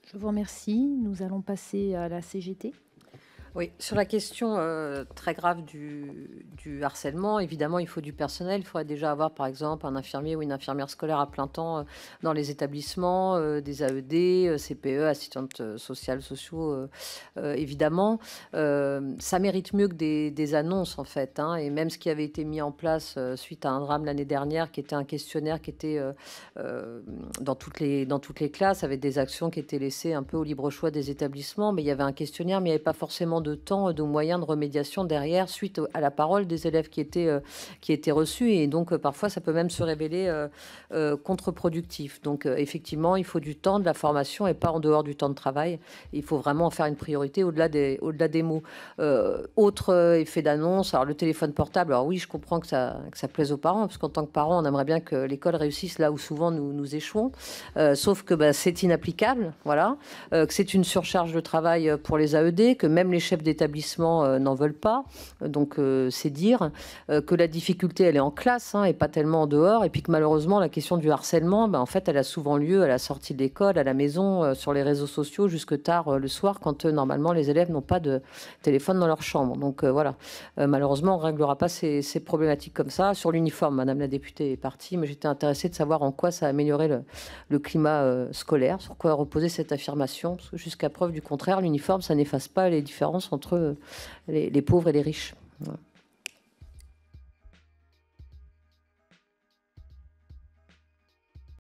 Je vous remercie. Nous allons passer à la CGT. Oui, sur la question très grave du harcèlement, évidemment, il faut du personnel. Il faudrait déjà avoir, par exemple, un infirmier ou une infirmière scolaire à plein temps dans les établissements, des AED, CPE, assistantes sociales, sociaux, évidemment. Ça mérite mieux que des annonces, en fait, hein. Et même ce qui avait été mis en place suite à un drame l'année dernière, qui était un questionnaire qui était dans toutes les classes, avec des actions qui étaient laissées un peu au libre choix des établissements. Mais il y avait un questionnaire, mais il n'y avait pas forcément de temps, de moyens de remédiation derrière, suite à la parole des élèves qui étaient reçus. Et donc, parfois, ça peut même se révéler contre-productif. Donc, effectivement, il faut du temps, de la formation et pas en dehors du temps de travail. Il faut vraiment en faire une priorité au-delà des mots. Autre effet d'annonce, alors le téléphone portable, alors oui, je comprends que ça plaise aux parents, parce qu'en tant que parents, on aimerait bien que l'école réussisse là où souvent nous échouons. Sauf que c'est inapplicable, voilà, que c'est une surcharge de travail pour les AED, que même les chefs d'établissement n'en veulent pas. Donc c'est dire que la difficulté, elle est en classe, hein, et pas tellement en dehors. Et puis que malheureusement, la question du harcèlement, en fait, elle a souvent lieu à la sortie de l'école, à la maison, sur les réseaux sociaux, jusque tard le soir, quand normalement les élèves n'ont pas de téléphone dans leur chambre. Donc voilà, malheureusement, on ne réglera pas ces problématiques comme ça. Sur l'uniforme, Madame la députée est partie, mais j'étais intéressée de savoir en quoi ça a amélioré le climat scolaire, sur quoi reposait cette affirmation, parce que jusqu'à preuve du contraire, l'uniforme, ça n'efface pas les différences entre les pauvres et les riches. Voilà.